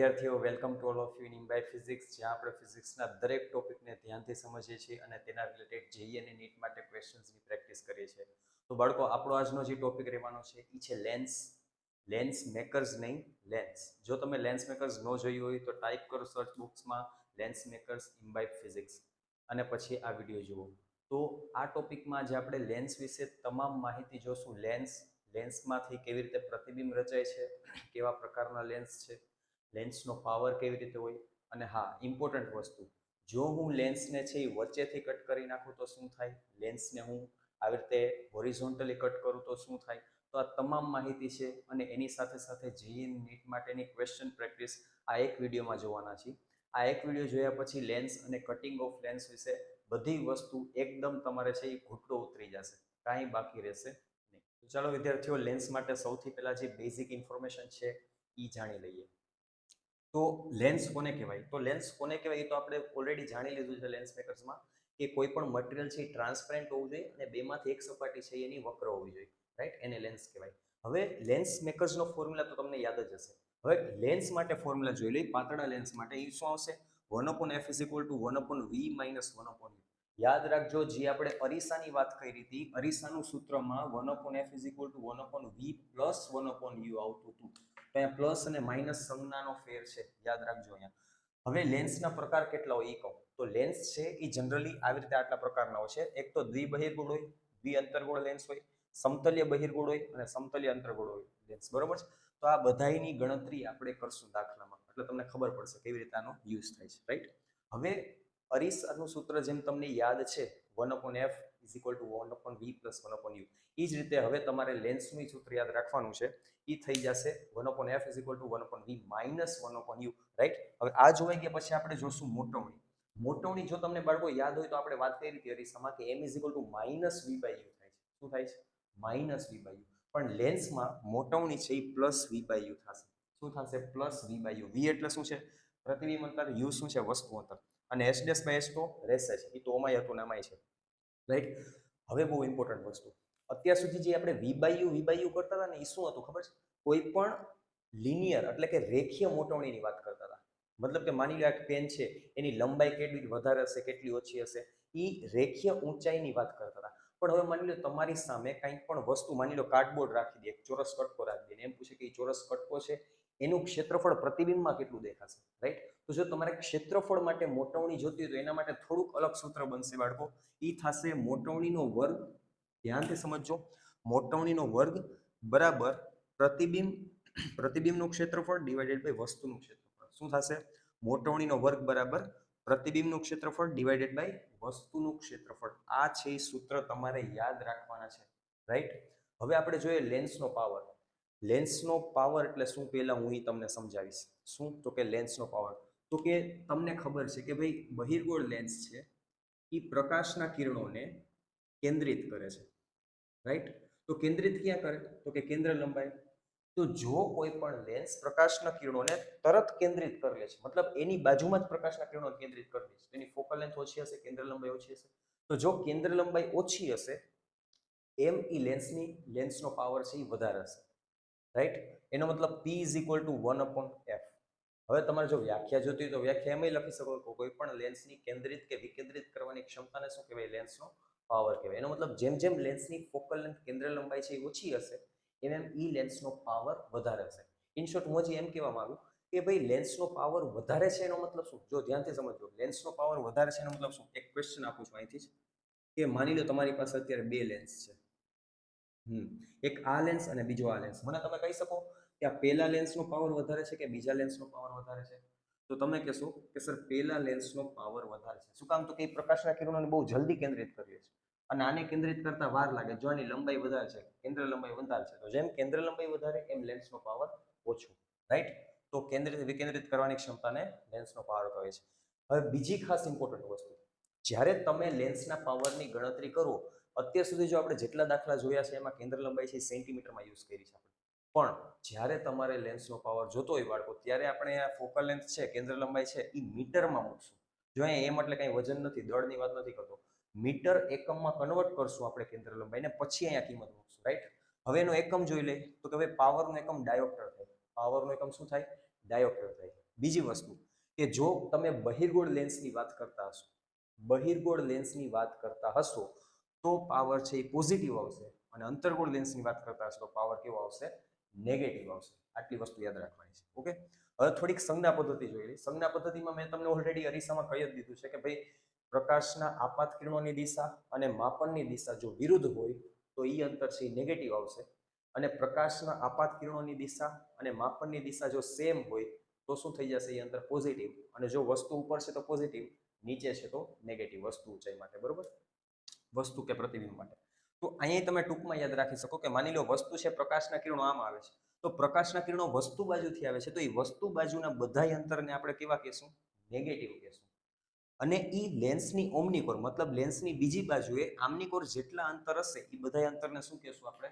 વિદ્યાર્થીઓ welcome to all of you in by physics, જ્યાં આપણે ફિઝિક્સના દરેક ટોપિકને ધ્યાનથી સમજીએ છીએ અને તેના રિલેટેડ જેઈ અને નીટ માટે ક્વેશ્ચન્સની પ્રેક્ટિસ કરીએ છીએ. તો બાળકો, આપણો આજનો જે ટોપિક રહેવાનો છે એ છે લેન્સ. લેન્સ મેકર્સ નહીં, લેન્સ. જો તમે લેન્સ મેકર્સ ન જોયું હોય તો ટાઈપ કરો સર્ચ બોક્સમાં lens makers in by physics અને પછી આ વિડીયો જુઓ. તો આ ટોપિકમાં જે આપણે લેન્સ વિશે તમામ માહિતી જોશું. લેન્સમાંથી કેવી રીતે પ્રતિબિંબ રચાય છે, કેવા પ્રકારના લેન્સ છે, લેન્સનો પાવર કેવી રીતે હોય, અને હા, ઇમ્પોર્ટન્ટ વસ્તુ, જો હું લેન્સને છે એ વચ્ચેથી કટ કરી નાખું તો શું થાય, લેન્સને હું આવી રીતે હોરિઝોન્ટલી કટ કરું તો શું થાય. તો આ તમામ માહિતી છે અને એની સાથે સાથે જેઈઈ નીટ માટેની ક્વેશ્ચન પ્રેક્ટિસ આ એક વિડીયોમાં જોવાના છીએ. આ એક વિડીયો જોયા પછી લેન્સ અને કટિંગ ઓફ લેન્સ વિશે બધી વસ્તુ એકદમ તમારે છે એ ઘૂંટડો ઉતરી જશે, કાંઈ બાકી રહેશે નહીં. તો ચાલો વિદ્યાર્થીઓ, લેન્સ માટે સૌથી પહેલાં જે બેઝિક ઇન્ફોર્મેશન છે એ જાણી લઈએ. તો લેન્સ કોને કહેવાય? તો લેન્સ કોને કહેવાય એ તો આપણે ઓલરેડી જાણી લીધું છે લેન્સ મેકર્સમાં, કે કોઈ પણ મટીરિયલ છે એ ટ્રાન્સપરન્ટ હોવું જોઈએ અને બેમાંથી એક સપાટી છે એની વક્ર હોવી જોઈએ, રાઈટ? એને લેન્સ કહેવાય. હવે લેન્સ મેકર્સનો ફોર્મ્યુલા તો તમને યાદ જ હશે. હવે લેન્સ માટે ફોર્મ્યુલા જોઈ લઈએ. પાતળા લેન્સ માટે એ શું આવશે? 1/f = 1/v - 1/u. યાદ રાખજો, જે આપણે અરીસાની વાત કરી હતી, અરીસાનું સૂત્રમાં 1/f = 1/v + 1/u આવતું હતું. તો અહીંયા પ્લસ અને માઇનસ સંજ્ઞાનો ફેર છે, યાદ રાખજો અહીંયા. હવે લેન્સના પ્રકાર કેટલા હોય એ કહું તો લેન્સ છે એ જનરલી આવી રીતે આટલા પ્રકારના હોય છે. એક તો દ્વિબહિર્ગોળ હોય, દ્વિઅંતર્ગોળ લેન્સ હોય, સમતલ્ય બહિર્ગોળ હોય અને સમતલ્ય અંતર્ગોળ હોય લેન્સ, બરોબર છે? તો આ બધાની ગણતરી આપણે કરશું દાખલામાં, એટલે તમને ખબર પડશે કેવી રીતે આનો યુઝ થાય છે, રાઈટ? હવે અરીસાનું સૂત્ર જેમ તમને યાદ છે, 1/f = 1/v + 1/u. એ જ રીતે હવે તમારે લેન્સનું સૂત્ર યાદ રાખવાનું છે. એ થઈ જશે 1/f = 1/v - 1/u, રાઈટ? હવે આ જોવાઈ ગયા પછી આપણે જોશું મોટવણી. મોટવણી જો તમને બાળકો યાદ હોય તો આપણે વાત કરી હતી અરીસામાં કે m = -v/u થાય છે. શું થાય છે? -v/u. પણ લેન્સમાં મોટવણી છે એ +v/u થશે. શું થશે? +v/u. v એટલે શું છે? પ્રતિબિંબ અંતર. u શું છે? વસ્તુ અંતર. અને s'/s તો રહેશે જ, એ તો ઓમાય હતું ને આમાંય છે, રાઈટ? હવે બહુ ઇમ્પોર્ટન્ટ વસ્તુ, અત્યાર સુધી જે આપણે v/u કરતા હતા ને, એ શું હતું ખબર છે? કોઈ પણ લિનિયર એટલે કે રેખીય મોટવણીની વાત કરતા હતા. મતલબ કે માની લો એક પેન છે, એની લંબાઈ કેટલી વધારે હશે, કેટલી ઓછી હશે, એ રેખીય ઊંચાઈની વાત કરતા હતા. પણ હવે માની લો તમારી સામે કંઈક પણ વસ્તુ, માની લો કાર્ડબોર્ડ રાખી દે, એક ચોરસ કટકો રાખી દે, એમ પૂછે કે એ ચોરસ કટકો છે એનું ક્ષેત્રફળ પ્રતિબિંબમાં કેટલું દેખાશે, રાઈટ? તો જો તમારે ક્ષેત્રફળ માટે મોટવણી જોતી હોય તો એના માટે થોડુંક અલગ સૂત્ર બનશે બાળકો. એ થશે મોટવણીનો વર્ગ, ધ્યાનથી સમજજો, મોટવણીનો વર્ગ બરાબર પ્રતિબિંબનું ક્ષેત્રફળ / વસ્તુનું ક્ષેત્રફળ. શું થશે? મોટવણીનો વર્ગ બરાબર પ્રતિબિંબનું ક્ષેત્રફળ / વસ્તુનું ક્ષેત્રફળ. આ છે એ સૂત્ર તમારે યાદ રાખવાના છે, રાઈટ? હવે આપણે જોઈએ લેન્સનો પાવર. લેન્સનો પાવર એટલે શું, પહેલા હું તમને સમજાવીશ. શું? તો કે લેન્સનો પાવર, તો કે તમને ખબર છે કે ભાઈ બહિર્ગોળ લેન્સ છે એ પ્રકાશના કિરણોને કેન્દ્રિત કરે છે, રાઈટ? તો કેન્દ્રિત ક્યાં કરે? તો કે કેન્દ્ર લંબાઈ. તો જો કોઈ પણ લેન્સ પ્રકાશના કિરણોને તરત કેન્દ્રિત કરી લે છે, મતલબ એની બાજુમાં જ પ્રકાશના કિરણોને કેન્દ્રિત કરી દે છે, એની ફોકલ લેન્થ ઓછી હશે, કેન્દ્ર લંબાઈ ઓછી હશે. તો જો કેન્દ્ર લંબાઈ ઓછી હશે એમ ઈ લેન્સનો પાવર છે એ વધારે હશે, રાઈટ? એનો મતલબ p = 1/f. હવે તમારે જો વ્યાખ્યા જોતી હોય તો વ્યાખ્યા એમાં લખી શકો કે કોઈ પણ લેન્સની કેન્દ્રિત કે વિકેન્દ્રિત કરવાની ક્ષમતાને શું કહેવાય? લેન્સનો પાવર કહેવાય. એનો મતલબ જેમ જેમ લેન્સની ફોકલ લેન્થ, કેન્દ્ર લંબાઈ છે એ ઓછી હશે એમ ઈ લેન્સનો પાવર વધારે હશે. ઇન શોર્ટ, હું હજી એમ કહેવા માંગુ કે ભાઈ લેન્સનો પાવર વધારે છે એનો મતલબ શું? જો ધ્યાનથી સમજો, લેન્સનો પાવર વધારે છે એનો મતલબ શું? એક ક્વેશ્ચન આપું છું અહીંથી જ, કે માની લો તમારી પાસે અત્યારે બે લેન્સ છે. એક આ લેન્સ અને બીજો આ લેન્સ. મને તમે કહી શકો કે આ પહેલા લેન્સનો પાવર વધારે છે કે બીજા લેન્સનો પાવર વધારે છે? તો તમે કહેશો કે સર પહેલા લેન્સનો પાવર વધારે છે. શું કામ? તો કે પ્રકાશના કિરણોને બહુ જલ્દી કેન્દ્રિત કરીએ છે અને આને કેન્દ્રિત કરતા વાર લાગે. જો આની લંબાઈ વધારે છે, કેન્દ્ર લંબાઈ વધારે છે, તો જેમ કેન્દ્ર લંબાઈ વધારે એમ લેન્સનો પાવર ઓછો, રાઈટ? તો કેન્દ્રિત વિકેન્દ્રિત કરવાની ક્ષમતાને લેન્સનો પાવર કહે છે. હવે બીજી ખાસ ઇમ્પોર્ટન્ટ વસ્તુ, જ્યારે તમે લેન્સના પાવરની ગણતરી કરો, અત્યાર સુધી જો આપણે જેટલા દાખલા જોયા છે એમાં કેન્દ્ર લંબાઈ છે સેન્ટીમીટરમાં યુઝ કરી છે આપણે. પણ જ્યારે તમારે લેન્સનો પાવર જોતો હોય બાળકો, ત્યારે આપણે આ ફોકલ લેન્થ છે, કેન્દ્ર લંબાઈ છે, એ મીટરમાં મૂકશું. જો અહીંયા એમ એટલે કંઈ વજન નથી, દળની વાત નથી કરતો. મીટર એકમમાં કન્વર્ટ કરશું આપણે કેન્દ્ર લંબાઈને, પછી અહીંયા કિંમત મૂકશું, રાઈટ? હવે એનો એકમ જોઈ લઈએ તો કે ભાઈ પાવરનો એકમ ડાયોપ્ટર થાય. પાવરનો એકમ શું થાય? ડાયોપ્ટર થાય. બીજી વસ્તુ કે જો તમે બહિર્ગોળ લેન્સની વાત કરતા હશો, બહિર્ગોળ લેન્સની વાત કરતા હશો તો પાવર છે એ પોઝિટિવ આવશે, અને અંતર્ગોળ લેન્સની વાત કરતા હશો તો પાવર કેવો આવશે? નેગેટિવ આવશે. આટલી વસ્તુ યાદ રાખવાની છે. ઓકે, હવે થોડીક સંજ્ઞા પદ્ધતિ જોઈ લઈએ. સંજ્ઞા પદ્ધતિમાં મેં તમને ઓલરેડી અરીસામાં કહી જ દીધું છે કે ભાઈ પ્રકાશના આપાત કિરણોની દિશા અને માપનની દિશા જો વિરુદ્ધ હોય તો એ અંતર છે એ નેગેટિવ આવશે, અને પ્રકાશના આપાત કિરણોની દિશા અને માપનની દિશા જો સેમ હોય તો શું થઈ જશે? એ અંતર પોઝિટિવ, અને જો વસ્તુ ઉપર છે તો પોઝિટિવ, નીચે છે તો નેગેટિવ, વસ્તુ ઊંચાઈ માટે. બરોબર, વસ્તુ કે પ્રતિબિંબ માટે. તો અહીંયા તમે ટૂંકમાં યાદ રાખી શકો કે માની લો વસ્તુ છે, પ્રકાશના કિરણો આમ આવે છે, તો પ્રકાશના કિરણો વસ્તુ બાજુથી આવે છે, તો એ વસ્તુ બાજુના બધા અંતરને આપણે કેવા કહેશું? નેગેટિવ કહેશું. અને એ લેન્સની ઓમ્નિકોર મતલબ લેન્સની બીજી બાજુએ આમનિકોર જેટલા અંતર હશે એ બધા અંતરને શું કહેશું આપણે?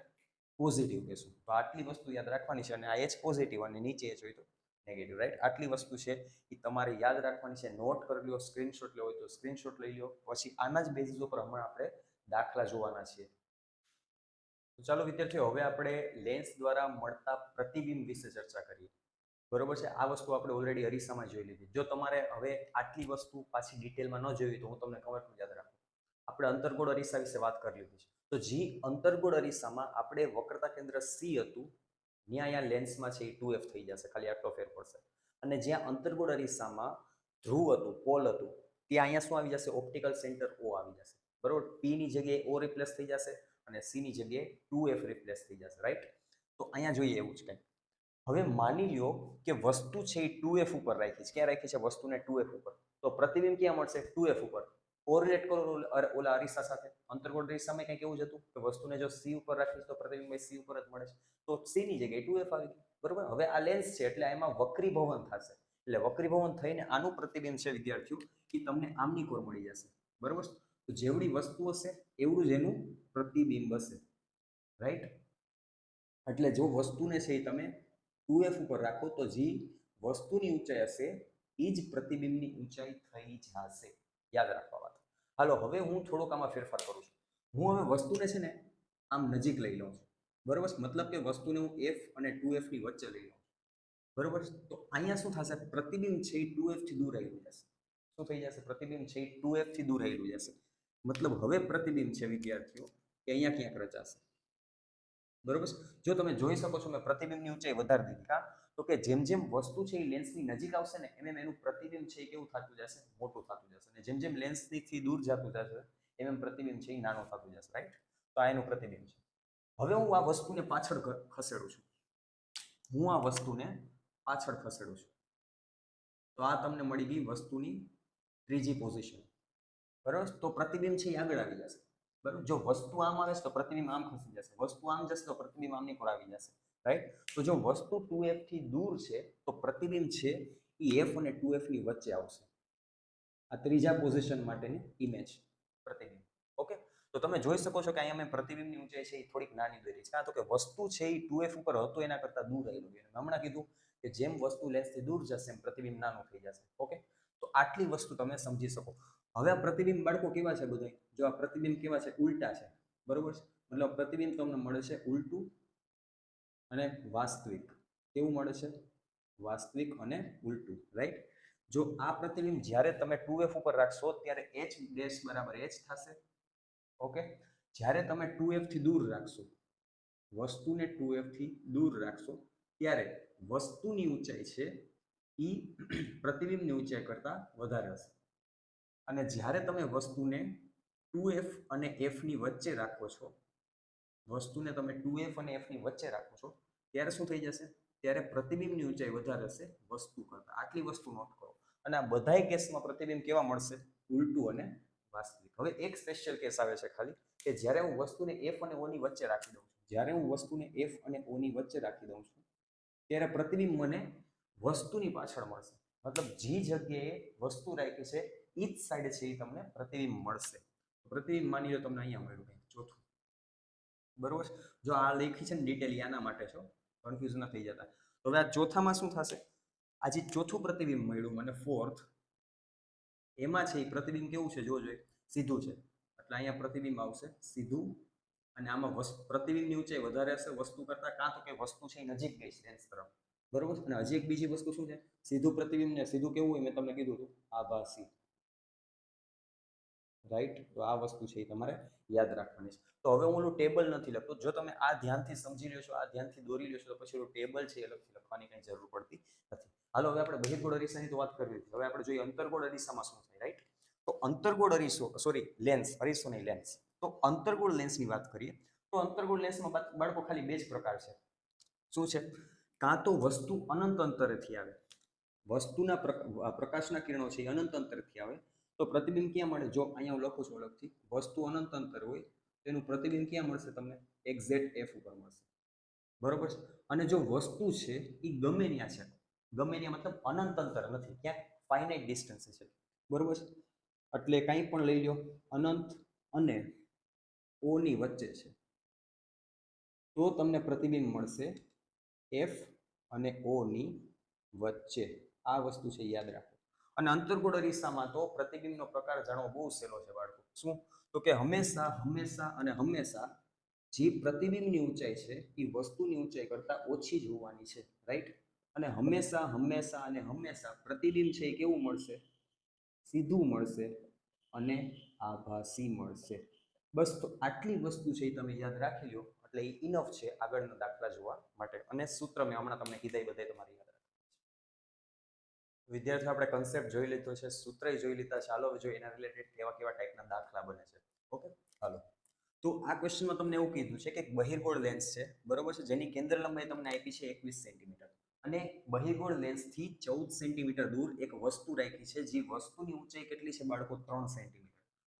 પોઝિટિવ કહેશું. તો આટલી વસ્તુ યાદ રાખવાની છે, અને આ એચ પોઝિટિવ અને નીચે એચ હોય તો નેગેટિવ, રાઈટ? આટલી વસ્તુ છે એ તમારે યાદ રાખવાની છે. નોટ કરી લો, સ્ક્રીનશોટ લેવો હોય તો સ્ક્રીનશોટ લઈ લો. પછી આના જ બેઝિસ ઉપર હમણાં આપણે દાખલા જોવાના છીએ. તો ચાલો વિદ્યાર્થીઓ, હવે આપણે લેન્સ દ્વારા મળતા પ્રતિબિંબ વિશે ચર્ચા કરીએ. બરોબર છે, આ વસ્તુ આપણે ઓલરેડી અરીસામાં જોઈ લીધી. જો તમારે હવે આટલી વસ્તુ પાછી ડિટેલમાં ન જોઈ તો હું તમને કમેન્ટમાં યાદ રાખું. આપણે અંતર્ગોળ અરીસા વિશે વાત કરી લીધી છે. તો જે અંતર્ગોળ અરીસામાં આપણે વક્રતા કેન્દ્ર સી હતું ત્યાં અહીંયા લેન્સમાં છે એ 2f થઈ જશે, ખાલી આટલો ફેર પડશે. અને જ્યાં અંતર્ગોળ અરીસામાં ધ્રુવ હતું, પોલ હતું, ત્યાં અહીંયા શું આવી જશે? ઓપ્ટિકલ સેન્ટર ઓ આવી જશે. બરોબર, પી ની જગ્યાએ ઓ રિપ્લેસ થઈ જશે અને સી ની જગ્યાએ 2f રિપ્લેસ થઈ જશે, રાઈટ? તો અહીંયા જોઈએ એવું જ કંઈક. હવે માની લ્યો કે વસ્તુ છે એ 2f ઉપર રાખી છે. ક્યાં રાખી છે વસ્તુને? 2f ઉપર. તો પ્રતિબિંબ ક્યાં મળશે? 2f ઉપર. કોરિલેટ કરો ઓલા અરીસા સાથે. અંતર્ગોળ અરીસામાં કંઈક એવું જ હતું કે વસ્તુને જો સી ઉપર રાખીશ તો પ્રતિબિંબ સી ઉપર જ મળે છે. તો સી ની જગ્યાએ 2f આવી ગયું. બરોબર, હવે આ લેન્સ છે એટલે એમાં વક્રીભવન થશે. એટલે વક્રીભવન થઈને આનું પ્રતિબિંબ છે વિદ્યાર્થીઓ કે તમને આમની કોર મળી જશે. બરોબર, તો જેવડી વસ્તુ હશે એવડું જ એનું પ્રતિબિંબ હશે, રાઈટ? એટલે જો વસ્તુને છે એ તમે 2f ઉપર રાખો તો જે વસ્તુની ઊંચાઈ હશે એ જ પ્રતિબિંબની ઊંચાઈ થઈ જશે. યાદ રાખવા વાત. હાલો, હવે હું થોડોક આમાં ફેરફાર કરું છું. હું હવે વસ્તુને છે ને આમ નજીક લઈ લઉં છું. બરોબર, મતલબ કે વસ્તુને હું f અને 2f ની વચ્ચે લઈ લઉં છું. બરોબર, તો અહીંયા શું થશે? પ્રતિબિંબ છે એ 2f થી દૂર આવેલું જશે. શું થઈ જશે? પ્રતિબિંબ છે એ 2f થી દૂર આવેલું જશે. મતલબ હવે પ્રતિબિંબ છે વિદ્યાર્થીઓ કે અહીંયા ક્યાંક રચાશે. બરોબર, જો તમે જોઈ શકો છો મેં પ્રતિબિંબની ઊંચાઈ વધારી દીધી. કા તો કે જેમ જેમ વસ્તુ છે એ લેન્સની નજીક આવશે ને એમ એમ એનું પ્રતિબિંબ છે એ કેવું થતું જશે? મોટું થતું જશે. અને જેમ જેમ લેન્સથી દૂર જતું જશે એમ એમ પ્રતિબિંબ છે એ નાનું થતું જશે, રાઈટ? તો આ એનું પ્રતિબિંબ છે. હવે હું આ વસ્તુને પાછળ ખસેડું છું. હું આ વસ્તુને પાછળ ખસેડું છું તો આ તમને મળી ગઈ વસ્તુની ત્રીજી પોઝિશન. બરાબર, તો પ્રતિબિંબ છે એ આગળ આવી જશે. બરાબર, જો વસ્તુ આમ આવે તો પ્રતિબિંબ આમ ખસી જશે, વસ્તુ આમ જશે તો પ્રતિબિંબ આમની પર આવી જશે, રાઈટ? તો જો વસ્તુ 2f થી દૂર છે તો પ્રતિબિંબ છે એ f અને 2f ની વચ્ચે આવશે. આ ત્રીજા પોઝિશન માટેની ઇમેજ પ્રતિબિંબ. ઓકે, તો તમે જોઈ શકો છો કે અહીંયા મેં પ્રતિબિંબની ઊંચાઈ છે એ થોડીક નાની દોરી છે. કારણ તો કે વસ્તુ છે એ 2f ઉપર હતો એના કરતાં દૂર આવેલું છે. હમણાં કીધું કે જેમ વસ્તુ લેન્સથી દૂર જશે એમ પ્રતિબિંબ નાનું થઈ જશે. ઓકે, તો આટલી વસ્તુ તમે સમજી શકો. હવે આ પ્રતિબિંબ બાળકો કેવા છે બધા? જો આ પ્રતિબિંબ કેવા છે? ઉલટા છે. બરોબર છે, મતલબ પ્રતિબિંબ તમને મળે છે ઉલટું અને વાસ્તવિક. કેવું મળે છે? વાસ્તવિક અને ઉલટું, રાઈટ? જો આ પ્રતિબિંબ જ્યારે તમે 2f ઉપર રાખશો ત્યારે h ડેશ બરાબર h થશે. ઓકે, જ્યારે તમે 2f થી દૂર રાખશો, વસ્તુને 2f થી દૂર રાખશો ત્યારે વસ્તુની ઊંચાઈ છે એ પ્રતિબિંબની ઊંચાઈ કરતાં વધારે હશે. અને જ્યારે તમે વસ્તુને 2f અને f ની વચ્ચે રાખો છો, વસ્તુને તમે 2f અને f ની વચ્ચે રાખો છો ત્યારે શું થઈ જશે? ત્યારે પ્રતિબિંબની ઊંચાઈ વધારે હશે વસ્તુ કરતાં. આટલી વસ્તુ નોટ કરો. અને આ બધાય કેસમાં પ્રતિબિંબ કેવા મળશે? ઉલટું અને વાસ્તવિક. હવે એક સ્પેશિયલ કેસ આવે છે ખાલી કે જ્યારે હું વસ્તુને f અને o ની વચ્ચે રાખી દઉં છું, જ્યારે હું વસ્તુને f અને o ની વચ્ચે રાખી દઉં છું ત્યારે પ્રતિબિંબ મને વસ્તુની પાછળ મળશે. મતલબ જે જગ્યાએ વસ્તુ રાખી છે એ જ સાઈડ છે એ તમને પ્રતિબિંબ મળશે. પ્રતિબિંબ માની લો તમને અહીંયા મળ્યું કંઈક ચોથું. બરોબર, જો આ લેખી છે ને ડિટેલ આના માટે છો, કન્ફ્યુઝ ન થઈ જતા. તો હવે આ ચોથામાં શું થશે? આ જે ચોથું પ્રતિબિંબ મળ્યું મને ફોર્થ, એમાં છે એ પ્રતિબિંબ કેવું છે? જોજો, સીધું છે એટલે અહીંયા પ્રતિબિંબ આવશે સીધું. અને આમાં પ્રતિબિંબની ઊંચાઈ વધારે હશે વસ્તુ કરતાં. કાં તો કે વસ્તુ છે એ નજીક ગઈ છે લેન્સ તરફ. બરોબર. અને હજી એક બીજી વસ્તુ શું છે, સીધું પ્રતિબિંબ ને સીધું કેવું હોય, મેં તમને કીધું હતું આભાસી, રાઈટ. તો આ વસ્તુ છે એ તમારે યાદ રાખવાની છે. તો હવે હું ઓલું ટેબલ નથી લખતો, જો તમે આ ધ્યાનથી સમજી લ્યો છો, આ ધ્યાનથી દોરી લ્યો છો, તો પછી ઓલું ટેબલ છે એ લખવાની કંઈ જરૂર પડતી નથી. હાલો, હવે આપણે બહિર્ગોળ અરીસાની તો વાત કરવી હતી. હવે આપણે જોઈએ અંતર્ગોળ અરીસામાં શું થાય, રાઈટ. તો અંતર્ગોળ અરીસો, સોરી લેન્સ, અરીસો નહીં લેન્સ. તો અંતર્ગોળ લેન્સની વાત કરીએ તો અંતર્ગોળ લેન્સમાં બાળકો ખાલી બે જ પ્રકાર છે. શું છે? કાં તો વસ્તુ અનંત અંતરેથી આવે, વસ્તુના પ્રકાશના કિરણો છે એ અનંત અંતરથી આવે, તો પ્રતિબિંબ ક્યાં મળે? જો અહીંયા હું લખું છું અલગથી, વસ્તુ અનંત અંતર હોય તો એનું પ્રતિબિંબ ક્યાં મળશે તમને? એક્ઝેક્ટ એફ ઉપર મળશે, બરોબર છે. અને જો વસ્તુ છે એ ગમે ત્યાં છે, ગમે ત્યાં મતલબ અનંત અંતર નથી, ક્યાંક ફાઇનાઇટ ડિસ્ટન્સ છે, બરોબર છે. એટલે કંઈ પણ લઈ લો, અનંત અને ઓ ની વચ્ચે છે, તો તમને પ્રતિબિંબ મળશે એફ અને ઓ ની વચ્ચે. આ વસ્તુ છે યાદ રાખો. અને અંતર્ગોળ અરીસામાં તો પ્રતિબિંબનો પ્રકાર જાણવો બહુ સહેલો છે બાળકો. શું? તો કે હંમેશા હંમેશા અને હંમેશા જે પ્રતિબિંબની ઊંચાઈ છે એ વસ્તુની ઊંચાઈ કરતાં ઓછી જ હોવાની છે, રાઈટ. અને હંમેશા હંમેશા અને હંમેશા પ્રતિબિંબ છે એ કેવું મળશે? સીધું મળશે અને આભાસી મળશે. બસ, તો આટલી વસ્તુ છે એ તમે યાદ રાખી લો એટલે એ ઇનફ છે આગળના દાખલા જોવા માટે. અને સૂત્ર મેં હમણાં તમને કીધા એ બધા તમારી યાદ રાખવા. વિદ્યાર્થીઓ, આપણે કન્સેપ્ટ જોઈ લીધો છે, સૂત્ર જોઈ લીધા. ચાલો જો એના રિલેટેડ કેવા કેવા ટાઈપના દાખલા બને છે. ઓકે, હાલો. તો આ ક્વેશ્ચનમાં તમને એવું કીધું છે કે એક બહિર્ગોળ લેન્સ છે, બરોબર છે, જેની કેન્દ્ર લંબાઈ તમને આપી છે 21 સેન્ટીમીટર. અને બહિર્ગોળ લેન્સથી 14 સેન્ટીમીટર દૂર એક વસ્તુ રાખી છે, જે વસ્તુની ઊંચાઈ કેટલી છે બાળકો? 3 સેન્ટીમીટર.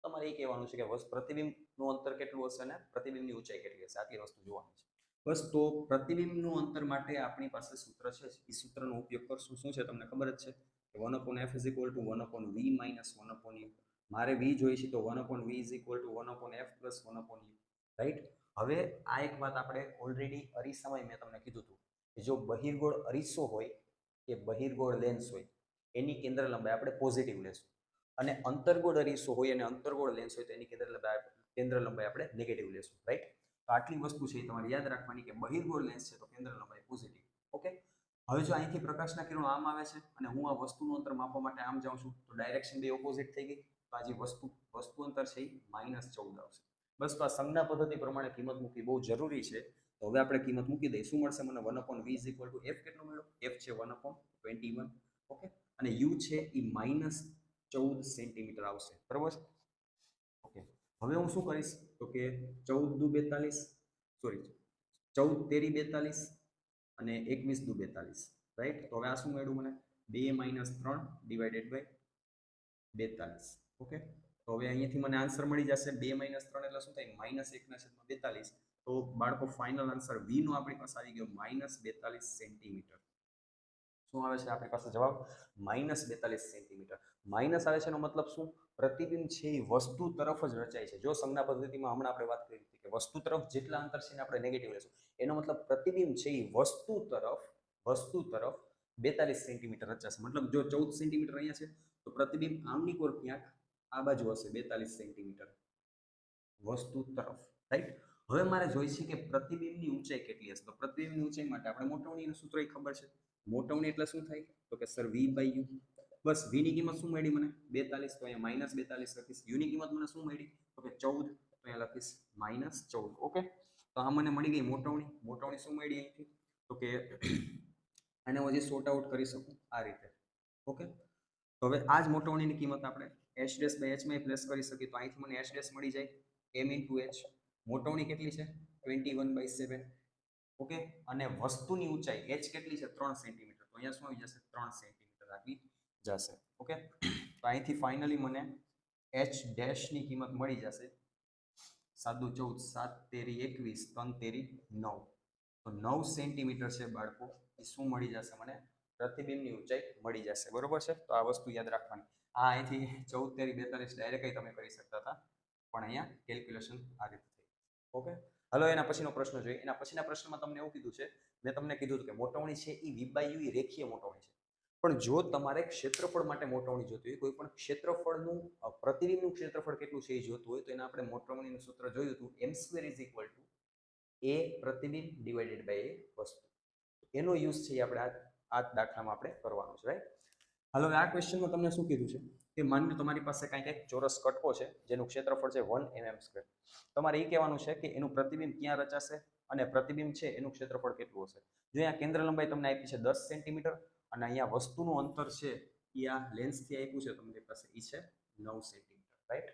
તમારે એ કહેવાનું છે કે પ્રતિબિંબનું અંતર કેટલું હશે અને પ્રતિબિંબની ઊંચાઈ કેટલી હશે, આટલી વસ્તુ જોવાની છે. બસ, તો પ્રતિબિંબનું અંતર માટે આપણી પાસે સૂત્ર છે, એ સૂત્રનો ઉપયોગ કરશું. શું છે તમને ખબર જ છે કે 1/f = 1/v - 1/u. મારે v જોઈએ છે તો 1/v = 1/f + 1/u, રાઈટ. હવે આ એક વાત આપણે ઓલરેડી અરીસામાં મેં તમને કીધું હતું કે જો બહિર્ગોળ અરીસો હોય કે બહિર્ગોળ લેન્સ હોય, એની કેન્દ્ર લંબાઈ આપણે પોઝિટિવ લેશું. અને અંતર્ગોળ અરીસો હોય અને અંતર્ગોળ લેન્સ હોય તો એની કેન્દ્ર લંબાઈ આપણે નેગેટિવ લેશું, રાઈટ. તો આટલી વસ્તુ છે એ તમારે યાદ રાખવાની કે બહિર્ગોળ લેન્સ છે તો કેન્દ્ર લંબાઈ પોઝિટિવ. ઓકે. હવે જો અહીંથી પ્રકાશના કિરણો આમ આવે છે અને હું આ વસ્તુનું અંતર માપવા માટે આમ જાઉં છું, તો ડાયરેક્શન બે ઓપોઝિટ થઈ ગઈ. તો આ જે વસ્તુ અંતર છે એ -14 આવશે. બસ, તો આ સંજ્ઞા પદ્ધતિ પ્રમાણે કિંમત મૂકવી બહુ જરૂરી છે. તો હવે આપણે કિંમત મૂકી દઈએ. શું મળશે મને? 1/v = f. કેટલું મળ્યું? f છે 1/21. ઓકે. અને u છે એ -14 સેન્ટીમીટર આવશે, બરોબર છે. ઓકે. હવે હું શું કરીશ તો કે 14 દુ 42, સોરી 14 તેરી 42 અને 21 દુ 42, રાઈટ. તો હવે આ શું મળ્યું મને? 2 - 3 / 42. ઓકે. તો હવે અહીંયાથી મને આન્સર મળી જશે 2 - 3 એટલે શું થાય? -1/42. તો બાળકો ફાઇનલ આન્સર v નો આપણી પાસે આવી ગયો -42 સેન્ટીમીટર. શું આવે છે આપણી પાસે જવાબ? -42 સેન્ટીમીટર. માઇનસ આવે છે એનો મતલબ શું? પ્રતિબિંબ છે એ વસ્તુ તરફ જ રચાય છે. જો સંજ્ઞા પદ્ધતિમાં હમણાં આપણે વાત કરી હતી કે વસ્તુ તરફ જેટલા અંતર છે ને આપણે નેગેટિવ લેશું, એનો મતલબ પ્રતિબિંબ છે એ વસ્તુ તરફ 42 સેન્ટીમીટર રચાશે. મતલબ જો 14 સેન્ટીમીટર અહીંયા છે તો પ્રતિબિંબ આમની કોર ક્યાંક આ બાજુ હશે 42 સેન્ટીમીટર વસ્તુ તરફ, રાઈટ. હવે મારે જોઈ છે કે પ્રતિબિંબની ઊંચાઈ કેટલી હશે. તો પ્રતિબિંબની ઊંચાઈ માટે આપણે મોટવણીનું સૂત્ર ખબર છે. મોટવણી એટલે શું થાય? તો કે સર v/u. બસ, v ની કિંમત શું મળી મને? 42. તો અહીંયા -42 લખીશ. u ની કિંમત મને શું મળી? તો કે 14. તો અહીંયા લખીશ -14. ઓકે. તો આ મને મળી ગઈ મોટવણી. મોટવણી શું મળી અહીંથી? તો કે આને હું હજી સોર્ટ આઉટ કરી શકું આ રીતે. ઓકે. તો હવે આ જ મોટવણીની કિંમત આપણે h'/h માં પ્લેસ કરી શકીએ. તો અહીંથી મને h' મળી જાય m/h. મોટવણી કેટલી છે? 21/7. ઓકે. અને વસ્તુની ઊંચાઈ h કેટલી છે? 3 સેન્ટીમીટર. તો અહીંયા શું આવી જશે? 3 સેન્ટીમીટર આવી જશે. ઓકે. તો અહીંથી ફાઇનલી મને h' ની કિંમત મળી જશે 7 × 14, 7 તેરી 21, 3 તેરી 9. તો 9 સેન્ટીમીટર છે બાળકો. એ શું મળી જશે મને? પ્રતિબિંબની ઊંચાઈ મળી જશે, બરોબર છે. તો આ વસ્તુ યાદ રાખવાની. આ અહીંથી 14 તેરી 42 ડાયરેક્ટ તમે કરી શકતા હતા, પણ અહીંયા કેલ્ક્યુલેશન આ રીતે થઈ. ઓકે. હાલો, એના પછીનો પ્રશ્ન જોઈએ. એના પછીના પ્રશ્નમાં તમને એવું કીધું છે, મેં તમને કીધું હતું કે મોટવણી છે એ v/u એ રેખીય મોટવણી છે. પણ જો તમારે ક્ષેત્રફળ માટે મોટવણી જોતી હોય, કોઈ પણ ક્ષેત્રફળનું પ્રતિબિંબનું ક્ષેત્રફળ કેટલું છે એ જોતું હોય, તો એને આપણે મોટવણીનું સૂત્ર જોયું હતું, m² = a પ્રતિબિંબ / a વસ્તુ. એનો યુઝ છે એ આપણે આ દાખલામાં આપણે કરવાનો છે, રાઈટ. હાલો, હવે આ ક્વેશ્ચનમાં તમને શું કીધું છે કે માની લો તમારી પાસે કાંઈક એક ચોરસ કટકો છે જેનું ક્ષેત્રફળ છે 1 mm². તમારે એ કહેવાનું છે કે એનું પ્રતિબિંબ ક્યાં રચાશે અને પ્રતિબિંબ છે એનું ક્ષેત્રફળ કેટલું હશે. જો અહીંયા કેન્દ્ર લંબાઈ તમને આપી છે 10 સેન્ટીમીટર અને અહીંયા વસ્તુનું અંતર છે એ આ લેન્સથી આપ્યું છે તમારી પાસે એ છે 9 સેન્ટીમીટર, રાઈટ.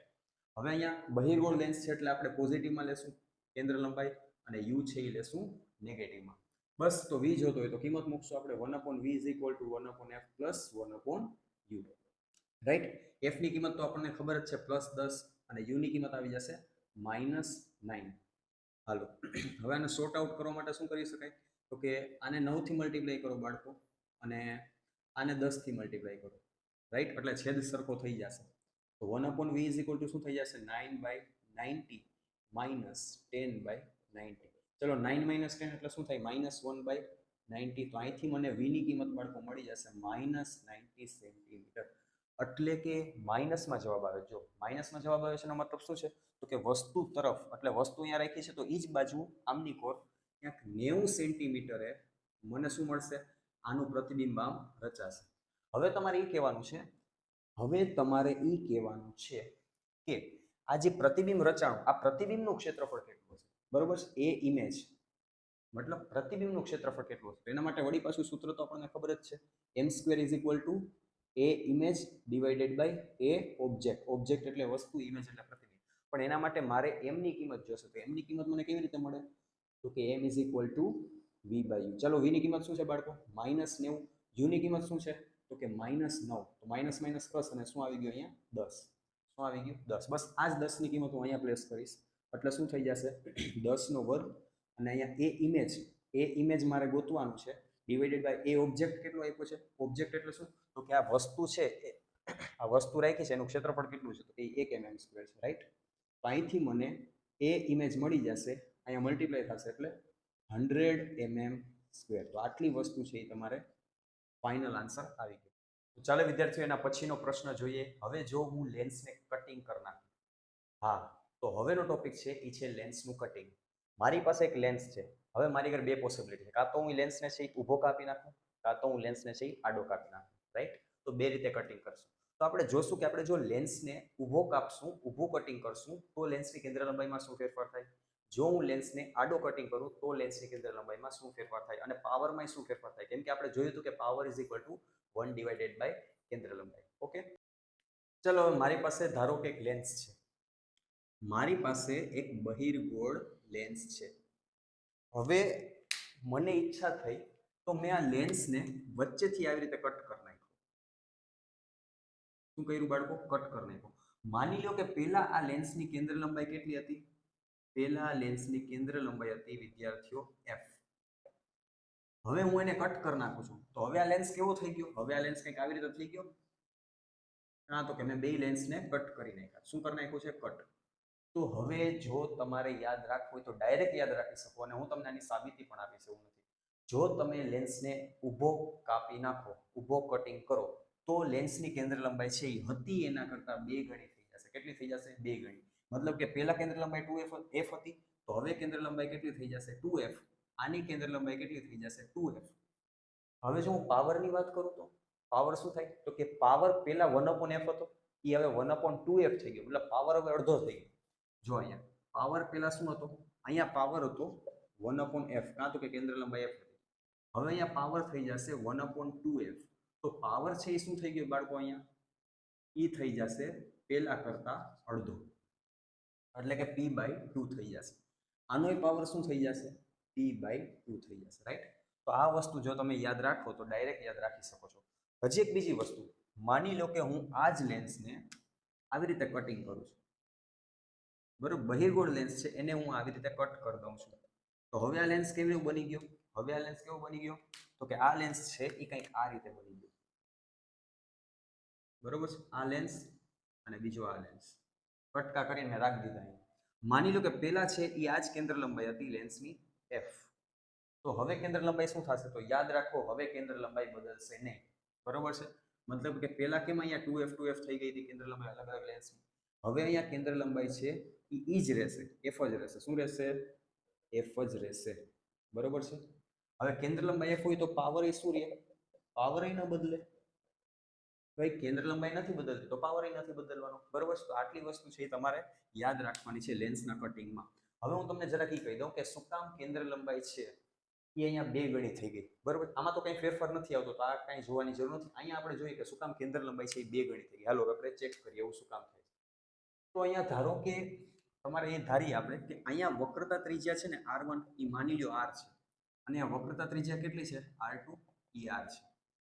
હવે અહીંયા બહિર્ગોળ લેન્સ છે એટલે આપણે પોઝિટિવમાં લેશું કેન્દ્ર લંબાઈ અને યુ છે એ લેશું નેગેટિવમાં. બસ તો v જોતો હોય તો કિંમત મૂકશું આપણે 1/v = 1/f + 1/u, right. f ની કિંમત તો આપણને ખબર જ છે +10 અને u ની કિંમત આવી જશે -9. હાલો, હવે આને સોર્ટ આઉટ કરવા માટે શું કરી શકાય તો કે આને 9 થી મલ્ટીપ્લાય કરો બાળકો અને આને 10 થી મલ્ટીપ્લાય કરો, રાઈટ. એટલે છેદ સરખો થઈ જશે. તો 1/v = શું થઈ જશે 9/90 - 10/90. ચલો 9 - 10 એટલે શું થાય -1/90. તો અહીંથી મને v ની કિંમત બાળકો મળી જશે -90 સેન્ટીમીટર. એટલે કે માઇનસમાં જવાબ આવે. જો માઇનસમાં જવાબ આવે છે એનો મતલબ શું છે તો કે વસ્તુ તરફ, એટલે વસ્તુ અહીંયા રાખી છે તો એ જ બાજુ આમની કોર ક્યાંક 90 સેન્ટીમીટરે મને શું મળશે આનું પ્રતિબિંબ આમ રચાશે. હવે તમારે એ કહેવાનું છે કે આ જે પ્રતિબિંબ રચાણું આ પ્રતિબિંબનું ક્ષેત્રફળ કેટલું છે, બરોબર છે. એ ઇમેજ મતલબ પ્રતિબિંબનું ક્ષેત્રફળ કેટલું છે એના માટે વળી પાછું સૂત્ર તો આપણને ખબર જ છે m² = a image / a object. Object એટલે વસ્તુ, ઇમેજ એટલે પ્રતિબિંબ. પણ એના માટે મારે m ની કિંમત જોશે. તો m ની કિંમત મને કેવી રીતે મળે તો કે m = v/u. ચલો v ની કિંમત શું છે બાળકો -90. u ની કિંમત શું છે તો કે -9. તો માઇનસ માઇનસ પ્લસ અને શું આવી ગયું અહીંયા 10. શું આવી ગયું 10. બસ આ જ 10 ની કિંમત હું અહીંયા પ્લેસ કરીશ એટલે શું થઈ જશે 10² અને અહીંયા એ ઇમેજ મારે ગોતવાનું છે / એ ઓબ્જેક્ટ કેટલો આપ્યો છે. ઓબ્જેક્ટ એટલે શું તો કે આ વસ્તુ છે, આ વસ્તુ રાખી છે એનું ક્ષેત્રફળ કેટલું છે તો કે 1 mm² છે, રાઈટ. તો અહીંથી મને એ ઇમેજ મળી જશે, અહીંયા મલ્ટીપ્લાય થશે એટલે 100 mm². તો આટલી વસ્તુ છે એ તમારે ફાઇનલ આન્સર આવી ગયો. તો ચાલો વિદ્યાર્થીઓ એના પછીનો પ્રશ્ન જોઈએ. હવે જો હું લેન્સને કટિંગ કરી નાખું, હા, તો હવેનો ટોપિક છે એ છે લેન્સનું કટિંગ. મારી પાસે એક લેન્સ છે. હવે મારી આગળ બે પોસિબિલિટી છે. કાં તો હું લેન્સને છે ઊભો કાપી નાખું, કાં તો હું લેન્સને છે આડો કાપી નાખું, રાઈટ. તો બે રીતે કટિંગ કરશું. તો આપણે જોશું કે આપણે જો લેન્સને ઊભો કાપશું, ઊભું કટિંગ કરશું તો લેન્સની કેન્દ્ર લંબાઈમાં શું ફેરફાર થાય. જો હું લેન્સને આડો કટિંગ કરું તો લેન્સની કેન્દ્ર લંબાઈમાં શું ફેરફાર થાય અને પાવરમાં શું ફેરફાર થાય. કેમ કે આપણે જોયું હતું કે પાવર = 1/, કેન્દ્ર લંબાઈ. ઓકે, ચલો મારી પાસે ધારો કે એક લેન્સ છે. મારી પાસે એક બહિર્ગોળ લેન્સ છે. હવે મને ઈચ્છા થઈ તો મેં આ લેન્સને વચ્ચેથી આવી રીતે કટ કરી નાખ્યો. શું કર્યું બાળકો? કટ કરી નાખ્યો. માની લો કે પહેલા આ લેન્સની કેન્દ્ર લંબાઈ કેટલી હતી? પહેલા લેન્સની કેન્દ્ર લંબાઈ હતી વિદ્યાર્થીઓ f. હવે હું એને કટ કરી નાખું છું તો હવે આ લેન્સ કેવો થઈ ગયો? હવે આ લેન્સ કંઈક આવી રીતે થઈ ગયો. હા, તો કે મેં બે લેન્સને કટ કરી નાખ્યા. શું કરી નાખ્યું છે? કટ. તો હવે જો તમારે યાદ રાખવું હોય તો ડાયરેક્ટ યાદ રાખી શકો અને હું તમને આની સાબિતી પણ આપીશ એવું નથી. જો તમે લેન્સને ઊભો કાપી નાખો, ઊભો કટિંગ કરો તો લેન્સની કેન્દ્ર લંબાઈ છે એ હતી એના કરતાં 2 ગણી થઈ જશે. કેટલી થઈ જશે? 2 ગણી. મતલબ કે પહેલા કેન્દ્ર લંબાઈ 2f હતી તો હવે કેન્દ્ર લંબાઈ કેટલી થઈ જશે? 2f. આની કેન્દ્ર લંબાઈ કેટલી થઈ જશે? 2f. હવે જો હું પાવરની વાત કરું તો પાવર શું થાય તો કે પાવર પહેલા 1/f હતો એ હવે 1/2f થઈ ગયો. મતલબ પાવર હવે અડધો થઈ ગયો. જો અહીંયા પાવર પહેલા શું હતો? અહીંયા પાવર હતો 1/f, કાં તો કે કેન્દ્ર લંબાઈ f હતી. હવે અહીંયા પાવર થઈ જશે 1/2f. તો પાવર છે એ શું થઈ ગયો બાળકો? અહીંયા એ થઈ જશે પહેલા કરતા અડધો, એટલે કે p/2 થઈ જશે. આનોય પાવર શું થઈ જશે? p/2 થઈ જશે, રાઈટ. તો આ વસ્તુ જો તમે યાદ રાખો તો ડાયરેક્ટ યાદ રાખી શકો છો. હજી એક બીજી વસ્તુ, માની લો કે હું આ જ લેન્સને આવી રીતે કટિંગ કરું છું, બરોબર. બહિર્ગોળ લેન્સ છે એને હું આવી રીતે કટ કરી દઉં છું તો હવે આ લેન્સ કેવી રીતે બની ગયો? હવે આ લેન્સ કેવો બની ગયો તો કે આ લેન્સ છે એ કંઈક આ રીતે બની ગયો, બરોબર છે. આ લેન્સ અને બીજો આ લેન્સ કટકા કરીને રાખી દીધા. માની લો કે પહેલા છે એ આ જ કેન્દ્ર લંબાઈ હતી લેન્સની f. તો હવે કેન્દ્ર લંબાઈ શું થશે? તો યાદ રાખો હવે કેન્દ્ર લંબાઈ બદલશે નહીં, બરોબર છે. મતલબ કે પહેલા કેમ અહીંયા 2f થઈ ગઈ હતી કેન્દ્ર લંબાઈ અલગ અલગ લેન્સની. હવે અહીંયા કેન્દ્ર લંબાઈ છે એ જ રહેશે, f જ રહેશે. શું રહેશે? f જ રહેશે, બરોબર છે. હવે કેન્દ્ર લંબાઈ f હોય તો પાવર એ શું રહે? પાવર ન બદલે. ભાઈ કેન્દ્ર લંબાઈ નથી બદલતી તો પાવર નથી બદલવાનો, બરોબર છે? તો આટલી વસ્તુ છે એ તમારે યાદ રાખવાની છે લેન્સના કટિંગમાં. હવે હું તમને જરાક કહી દઉં કે શું કામ કેન્દ્ર લંબાઈ છે એ અહીંયા 2 ગણી થઈ ગઈ, બરોબર? આમાં તો કંઈ ફેરફાર નથી આવતો, તો આ કાંઈ જોવાની જરૂર નથી. અહીંયા આપણે જોઈએ કે શું કામ કેન્દ્ર લંબાઈ છે એ 2 ગણી થઈ ગઈ. હાલો આપણે ચેક કરીએ એવું શું કામ થાય. તો અહીંયા ધારો કે તમારે એ ધારીએ આપણે કે અહીંયા વક્રતા ત્રિજ્યા છે ને r1 એ માની લ્યો r છે, અને આ વક્રતા ત્રિજ્યા કેટલી છે? r2 એ r છે,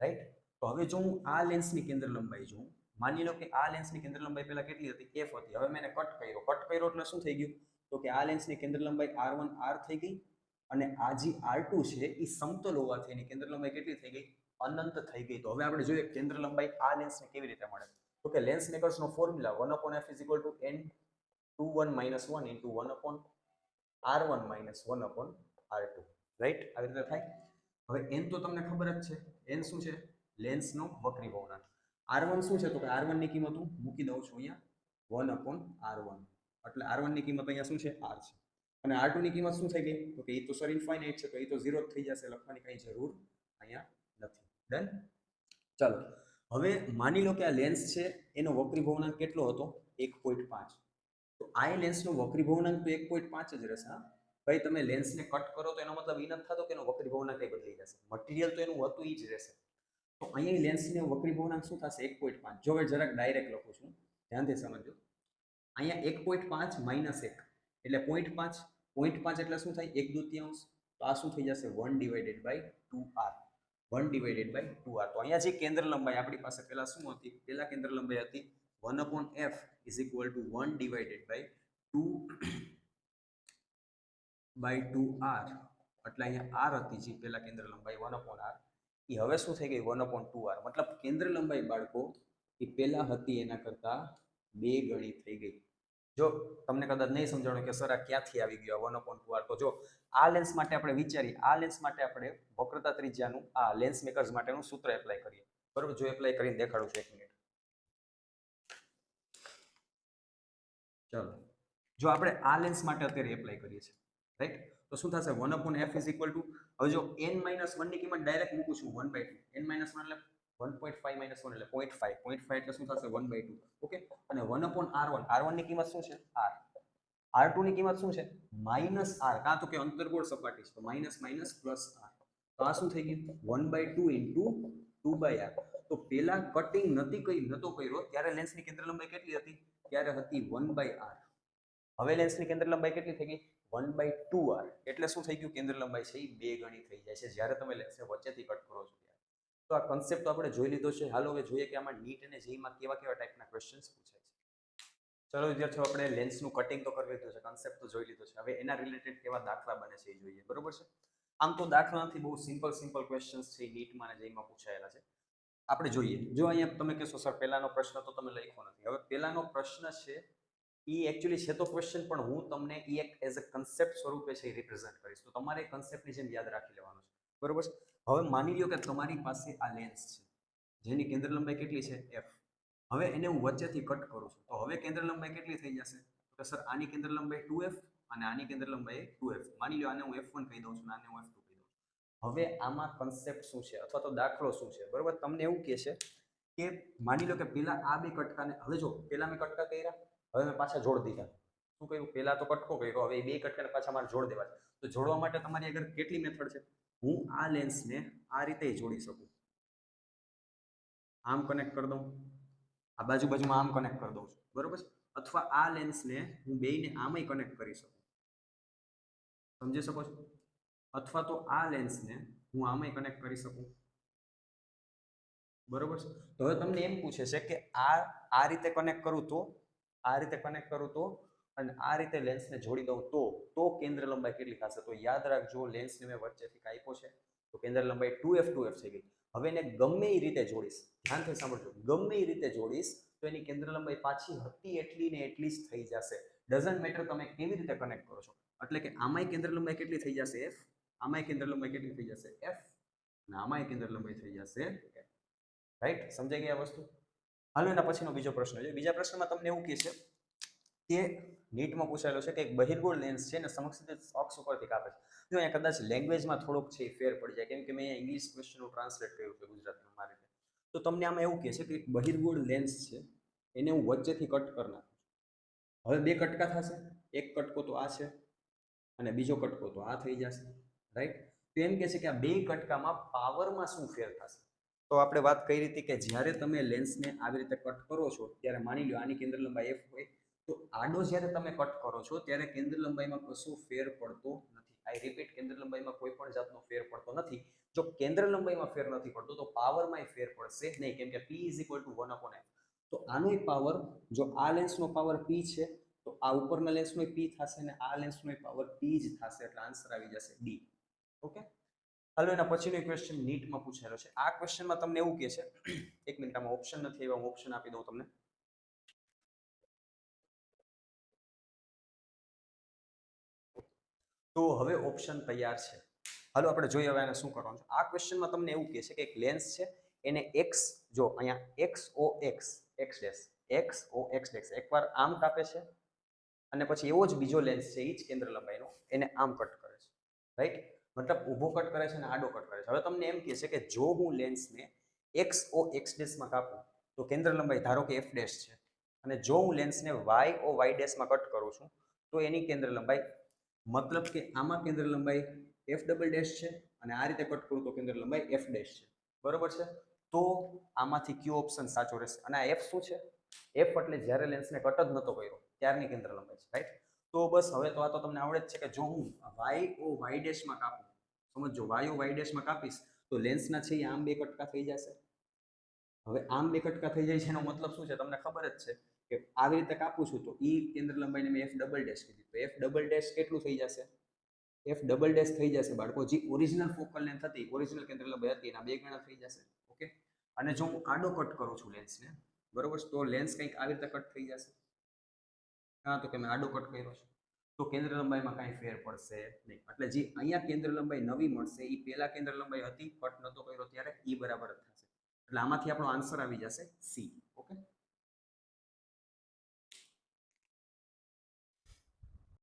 રાઈટ? તો હવે જો હું આ લેન્સની કેન્દ્ર લંબાઈ જોઉં, માની લો કે આ લેન્સની કેન્દ્ર લંબાઈ પહેલા કેટલી હતી? f હતી. હવે મેં કટ કર્યો એટલે શું થઈ ગયું? તો કે આ લેન્સની કેન્દ્ર લંબાઈ r1 r થઈ ગઈ, અને આ જે r2 છે એ સમતલ હોવાથી એની કેન્દ્ર લંબાઈ કેટલી થઈ ગઈ? અનંત થઈ ગઈ. તો હવે આપણે જોઈએ કેન્દ્ર લંબાઈ આ લેન્સને કેવી રીતે મળે. તો કે lens મેકર્સનો formula 1/f = n21 - 1 * 1/r1 - 1/r2, right? આવી રીતે થાય. હવે n તો તમને ખબર જ છે, n શું છે? લેન્સનો વક્રી ભવનાંક. r1 શું છે? તો કે r1 ની કિંમત હું મૂકી દઉં છું અહીંયા 1/r1, એટલે r1 ની કિંમત અહીંયા શું છે? r છે. અને r2 ની કિંમત શું થઈ ગઈ? તો કે એ તો સર ઇન્ફાઇનાઇટ છે, તો એ તો 0 જ થઈ જશે, લખવાની કઈ જરૂર અહીંયા નથી. ડન? ચાલો હવે માની લો કે આ લેન્સ છે એનો વક્રી ભવનાંક કેટલો હતો? 1.5. તો આ લેન્સનો વક્રી ભવનાંક તો 1.5 જ રહેશે. હા ભાઈ, તમે લેન્સને કટ કરો તો એનો મતલબ એ નથી થતો કે એનો વક્રી ભવનાંક કઈ બદલાઈ જશે. મટીરિયલ તો એનું હતું એ જ રહેશે. તો અહીંયા લેન્સનો વક્રી ભવનાંક શું થશે? 1.5. જો હવે જરાક ડાયરેક્ટ લખું છું, ધ્યાનથી સમજો. અહીંયા 1.5 - 1 એટલે 0.5. 0.5 એટલે શું થાય? 1/2. તો આ શું થઈ જશે? 1/2r. 1/2r. તો અહીંયા જે કેન્દ્ર લંબાઈ આપણી પાસે પહેલા શું હતી? પહેલા કેન્દ્ર લંબાઈ હતી 1/f = 1/2/2r. એટલે અહીંયા r હતી જે પહેલા કેન્દ્ર લંબાઈ 1/r, એ હવે શું થઈ ગઈ? 1/2r. મતલબ કેન્દ્ર લંબાઈ બાળકો એ પહેલા હતી એના કરતા 2 ગણી થઈ ગઈ. જો તમને કદાચ નહીં સમજાણું કે સર આ ક્યાંથી આવી ગયો 1/2r, તો જો આ લેન્સ માટે આપણે વિચારીએ, આ લેન્સ માટે આપણે વક્રતા ત્રિજ્યાનું આ લેન્સ મેકર્સ માટેનું સૂત્ર એપ્લાય કરીએ, બરોબર? જો એપ્લાય કરીને દેખાડું છું, 1 મિનિટ. ચાલો જો આપણે આ લેન્સ માટે અત્યારે એપ્લાય કરીએ છીએ, રાઈટ? તો શું થશે? 1/f = હવે જો n - 1 ની કિંમત ડાયરેક્ટ મૂકું છું 1/2. n - 1 એટલે 1.5 - 1 એટલે 0.5. 0.5 એટલે શું થશે? 1/2. ઓકે. અને 1/r1. r1 ની કિંમત શું છે? r. r2 ની કિંમત શું છે? -r. કાં તો કે અંતર્ગોળ સપાટી છે, તો માઇનસ માઇનસ પ્લસ r. તો આ શું થઈ ગયું? 1/2 * 2/r. તો પેલા કટિંગ નતો કર્યો ત્યારે લેન્સની કેન્દ્ર લંબાઈ કેટલી હતી? ત્યારે હતી 1/r. હવે લેન્સની કેન્દ્ર લંબાઈ કેટલી થઈ ગઈ? 1/2r. એટલે શું થઈ ગયું? કેન્દ્ર લંબાઈ છે એ 2 ગણી થઈ જાય છે જ્યારે તમે લેન્સને વચ્ચેથી કટ કરો છો ત્યારે. તો આ કન્સેપ્ટ આપણે જોઈ લીધો છે. હાલો હવે જોઈએ કે આમાં નીટ અને જેઈમાં કેવા ટાઈપના ક્વેશ્ચન્સ પૂછાય છે. ચલો વિદ્યાર્થીઓ, આપણે લેન્સનું કટિંગ તો કરી લીધું છે, કન્સેપ્ટ તો જોઈ લીધો છે. હવે એના રિલેટેડ કેવા દાખલા બને છે એ જોઈએ, બરોબર છે? આમ તો દાખલા નથી, બહુ સિમ્પલ ક્વેશ્ચન્સ છે, નીટમાં અને જેઈમાં પૂછાયેલા છે. આપણે જોઈએ. જો અહીંયા તમે કહેશો સર પહેલાનો પ્રશ્ન તો તમે લખ્યો નથી. હવે પહેલાનો પ્રશ્ન છે એ એકચ્યુઅલી છે તો ક્વેશ્ચન, પણ હું તમને એ એક એઝ અ કન્સેપ્ટ સ્વરૂપે છે એ રિપ્રેઝન્ટ કરીશ. તો તમારે કન્સેપ્ટની જેમ યાદ રાખી લેવાનો છે, બરોબર છે? હવે માની લો કે તમારી પાસે આ લેન્સ છે જેની કેન્દ્ર લંબાઈ કેટલી છે? f. હવે એને હું વચ્ચેથી કટ કરું છું, તો હવે કેન્દ્ર લંબાઈ કેટલી થઈ જશે? તો સર આની કેન્દ્ર લંબાઈ 2f અને આની કેન્દ્ર લંબાઈ 2f. માની લો આને હું f1 કહી દઉં છું અને આને હું f2 કહી દઉં છું. હવે આમાં કન્સેપ્ટ શું છે અથવા તો દાખલો શું છે, બરોબર? તમને એવું કહે છે કે માની લો કે પેલા આ બે કટકાને, હવે જો પેલા મેં કટકા કર્યા, હવે મેં પાછા જોડ દીધા. શું કર્યું? પેલા તો કટકો કર્યો, હવે એ બે કટકાને પાછા મારે જોડ દેવા છે. તો જોડવા માટે તમારી આગળ કેટલી મેથડ છે? હું આ લેન્સને આ રીતે જોડી શકું. આમ કનેક્ટ કરી દઉં, આ બાજુમાં આમ કનેક્ટ કરી દઉં છું, બરોબર છે? અથવા આ લેન્સને હું બેયને આમય કનેક્ટ કરી શકું, સમજી શકો છો? અથવા તો આ લેન્સને હું આમય કનેક્ટ કરી શકું, બરોબર છે? તો હવે તમને એમ પૂછે છે કે આ રીતે કનેક્ટ કરું તો, આ રીતે કનેક્ટ કરું તો, અને આ રીતે લેન્સને જોડી દઉં તો કેન્દ્ર લંબાઈ કેટલી થશે? તો યાદ રાખજો, લેન્સને મેં વચ્ચેથી કાપ્યો છે તો કેન્દ્ર લંબાઈ 2f થઈ ગઈ. હવે એને ગમે એ રીતે જોડીશ, ધ્યાનથી સાંભળજો, ગમે એ રીતે જોડીશ તો એની કેન્દ્ર લંબાઈ પાછી હતી એટલી ને એટલી જ થઈ જશે. ડઝન્ટ મેટર તમે કેવી રીતે કનેક્ટ કરો છો. એટલે કે આમાંય કેન્દ્ર લંબાઈ કેટલી થઈ જશે? f. આમાંય કેન્દ્ર લંબાઈ કેટલી થઈ જશે? f. અને આમાંય કેન્દ્ર લંબાઈ થઈ જશે f. રાઈટ? સમજાઈ ગઈ આ વસ્તુ? હાલો એના પછીનો બીજો પ્રશ્ન છે. બીજા પ્રશ્નમાં તમને એવું કહે છે કે નીટમાં પૂછાયેલો છે કે એક બહિર્ગોળ લેન્સ છે ને સમક્ષ અક્ષ ઉપરથી કાપે છે. જો અહીંયા કદાચ લેંગ્વેજમાં થોડોક છે ફેર પડી જાય, કેમ કે મેં અહીંયા ઇંગ્લિશ ક્વેશ્ચનનું ટ્રાન્સલેટ કર્યું છે ગુજરાતીમાં મારી રીતે. તો તમને આમાં એવું કહે છે કે એક બહિર્ગોળ લેન્સ છે એને હું વચ્ચેથી કટ કરી નાખું. હવે બે કટકા થશે, એક કટકો તો આ છે અને બીજો કટકો તો આ થઈ જશે, રાઈટ. તો એમ કહે છે કે આ બે કટકામાં પાવરમાં શું ફેર થશે. તો આપણે વાત કરી હતી કે જ્યારે તમે લેન્સને આવી રીતે કટ કરો છો ત્યારે માની લો આની કેન્દ્ર લંબાઈ f હોય, તો આડો જ્યારે તમે કટ કરો છો ત્યારે કેન્દ્ર લંબાઈમાં કશો ફેર પડતો નથી. આઈ રિપીટ, કેન્દ્ર લંબાઈમાં કોઈ પણ જાતનો ફેર પડતો નથી. જો કેન્દ્ર લંબાઈમાં ફેર નથી પડતો તો પાવરમાં ફેર પડશે નહીં, કેમ કે p = 1/f. તો આનો પાવર, જો આ લેન્સનો પાવર p છે તો આ ઉપરના લેન્સનો p થશે અને આ લેન્સનો પાવર p જ થશે, એટલે આન્સર આવી જશે d. ઓકે, હાલો એના પછીનો ક્વેશ્ચન નીટમાં પૂછાયેલો છે. આ ક્વેશ્ચનમાં તમને એવું કહે છે, એક મિનિટ, આમાં ઓપ્શન નથી આવ્યા, હું ઓપ્શન આપી દઉં તમને. તો હવે ઓપ્શન તૈયાર છે. હાલો આપણે જોઈએ હવે આને શું કરવાનું છે. આ ક્વેશ્ચનમાં તમને એવું કહે છે કે એક લેન્સ છે એને x, જો અહીંયા x એકવાર આમ કાપે છે અને પછી એવો જ બીજો લેન્સ છે એ જ કેન્દ્ર લંબાઈનો એને આમ કટ કરે છે, રાઈટ. મતલબ ઊભો કટ કરે છે અને આડો કટ કરે છે. હવે તમને એમ કહે છે કે જો હું લેન્સને x માં કાપું તો કેન્દ્ર લંબાઈ ધારો કે f' છે, અને જો હું લેન્સને y માં કટ કરું છું તો એની કેન્દ્ર લંબાઈ, મતલબ કે આમાં કેન્દ્ર લંબાઈ f" છે અને આ રીતે કટ કરું તો કેન્દ્ર લંબાઈ f' છે, બરોબર છે. તો આમાંથી કયો ઓપ્શન સાચો રહેશે? અને આ f શું છે? f એટલે જ્યારે લેન્સને કટ જ નતો કર્યો ત્યારની કેન્દ્ર લંબાઈ છે, રાઈટ. તો બસ હવે તો આ તો તમને આવડે જ છે કે જો હું y માં કાપું, સમજો y માં કાપીશ તો લેન્સના છે એ આમ બે કટકા થઈ જશે. હવે આમ બે કટકા થઈ જાય છે એનો મતલબ શું છે તમને ખબર જ છે કે આવી રીતે કાપું છું તો ઈ કેન્દ્ર લંબાઈને મેં f" કીધી, તો f" કેટલું થઈ જશે? f" થઈ જશે બાળકો, જે ઓરિજિનલ ફોકલ લેન્થ હતી, ઓરિજિનલ કેન્દ્ર લંબાઈ હતી એના બે ગણા થઈ જશે. ઓકે, અને જો હું આડો કટ કરું છું લેન્સને, બરોબર, તો લેન્સ કંઈક આવી રીતે કટ થઈ જશે. હા, તો કે મેં આડો કટ કર્યો છે તો કેન્દ્ર લંબાઈમાં કાંઈ ફેર પડશે નહીં. એટલે જે અહીંયા કેન્દ્ર લંબાઈ નવી મળશે એ પહેલા કેન્દ્ર લંબાઈ હતી, કટ નતો કર્યો ત્યારે, એ બરાબર જ થશે. એટલે આમાંથી આપણો આન્સર આવી જશે સી. ઓકે,